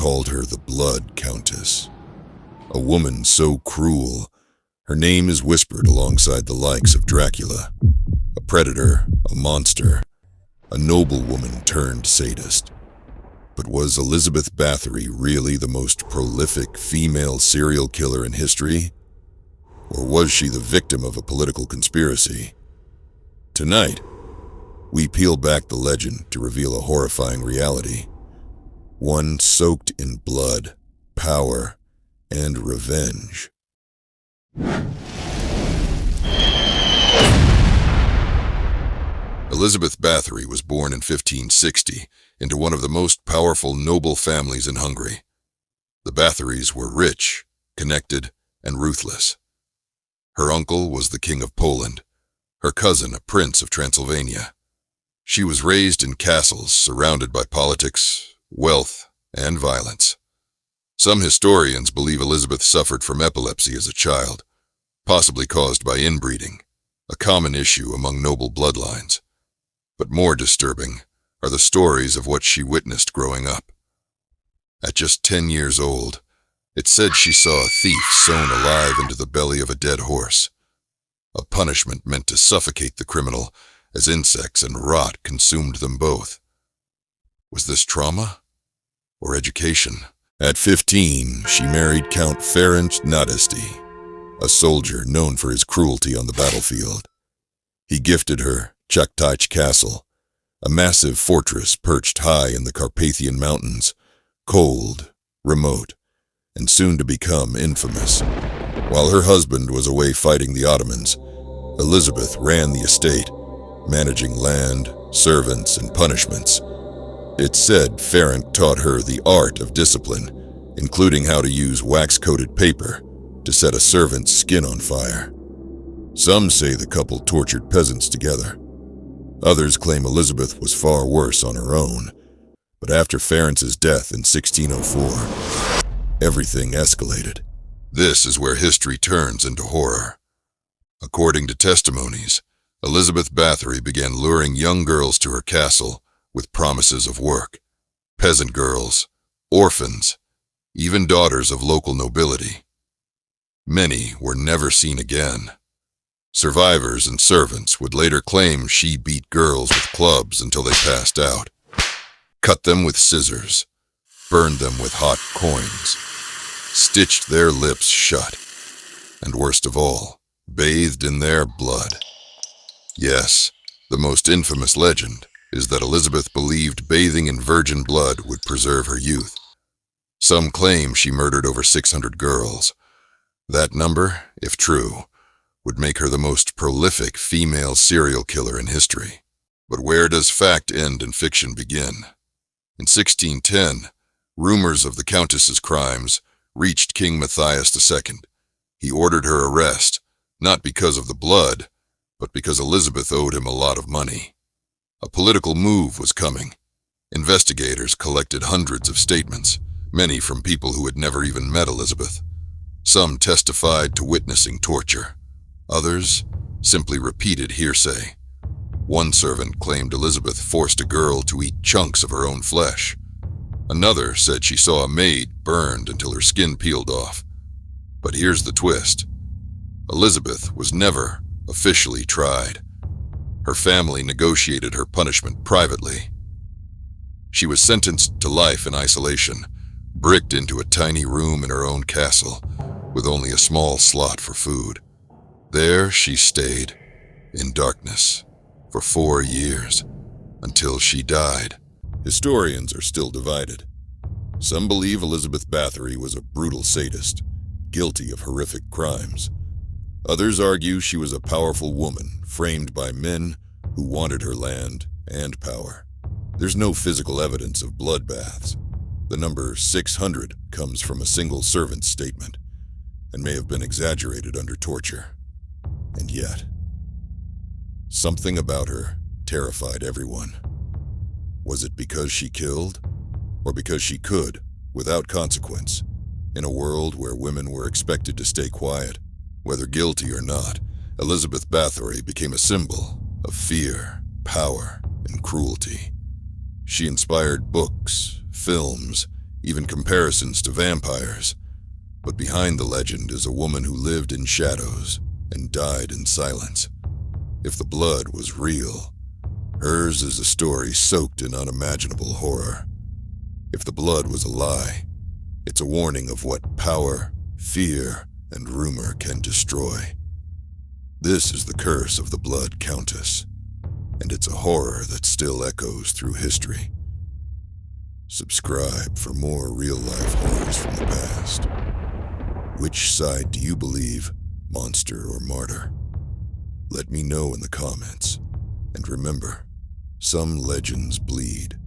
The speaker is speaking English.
called her the Blood Countess. A woman so cruel, her name is whispered alongside the likes of Dracula, a predator, a monster, a noblewoman turned sadist. But was Elizabeth Báthory really the most prolific female serial killer in history? Or was she the victim of a political conspiracy? Tonight, we peel back the legend to reveal a horrifying reality. One soaked in blood, power, and revenge. Elizabeth Báthory was born in 1560 into one of the most powerful noble families in Hungary. The Báthorys were rich, connected, and ruthless. Her uncle was the King of Poland, her cousin a Prince of Transylvania. She was raised in castles surrounded by politics, wealth, and violence. Some historians believe Elizabeth suffered from epilepsy as a child, possibly caused by inbreeding, a common issue among noble bloodlines. But more disturbing are the stories of what she witnessed growing up. At just 10 years old, it's said she saw a thief sewn alive into the belly of a dead horse, a punishment meant to suffocate the criminal as insects and rot consumed them both. Was this trauma or education? At 15, she married Count Ferenc Nadesti, a soldier known for his cruelty on the battlefield. He gifted her Čachtice Castle, a massive fortress perched high in the Carpathian Mountains, cold, remote, and soon to become infamous. While her husband was away fighting the Ottomans, Elizabeth ran the estate, managing land, servants, and punishments. It's said Ferenc taught her the art of discipline, including how to use wax-coated paper to set a servant's skin on fire. Some say the couple tortured peasants together. Others claim Elizabeth was far worse on her own. But after Ferenc's death in 1604, everything escalated. This is where history turns into horror. According to testimonies, Elizabeth Báthory began luring young girls to her castle with promises of work. Peasant girls, orphans, even daughters of local nobility. Many were never seen again. Survivors and servants would later claim she beat girls with clubs until they passed out, cut them with scissors, burned them with hot coins, stitched their lips shut, and worst of all, bathed in their blood. Yes, the most infamous legend is that Elizabeth believed bathing in virgin blood would preserve her youth. Some claim she murdered over 600 girls. That number, if true, would make her the most prolific female serial killer in history. But where does fact end and fiction begin? In 1610, rumors of the Countess's crimes reached King Matthias II. He ordered her arrest, not because of the blood, but because Elizabeth owed him a lot of money. A political move was coming. Investigators collected hundreds of statements, many from people who had never even met Elizabeth. Some testified to witnessing torture. Others simply repeated hearsay. One servant claimed Elizabeth forced a girl to eat chunks of her own flesh. Another said she saw a maid burned until her skin peeled off. But here's the twist. Elizabeth was never officially tried. Her family negotiated her punishment privately. She was sentenced to life in isolation, bricked into a tiny room in her own castle, with only a small slot for food. There she stayed, in darkness, for 4 years, until she died. Historians are still divided. Some believe Elizabeth Báthory was a brutal sadist, guilty of horrific crimes. Others argue she was a powerful woman, framed by men who wanted her land and power. There's no physical evidence of bloodbaths. The number 600 comes from a single servant's statement, and may have been exaggerated under torture. And yet, something about her terrified everyone. Was it because she killed, or because she could, without consequence, in a world where women were expected to stay quiet? Whether guilty or not, Elizabeth Báthory became a symbol of fear, power, and cruelty. She inspired books, films, even comparisons to vampires. But behind the legend is a woman who lived in shadows and died in silence. If the blood was real, hers is a story soaked in unimaginable horror. If the blood was a lie, it's a warning of what power, fear, and rumor can destroy. This is the curse of the Blood Countess, and it's a horror that still echoes through history. Subscribe for more real-life horrors from the past. Which side do you believe, monster or martyr? Let me know in the comments. And remember, some legends bleed.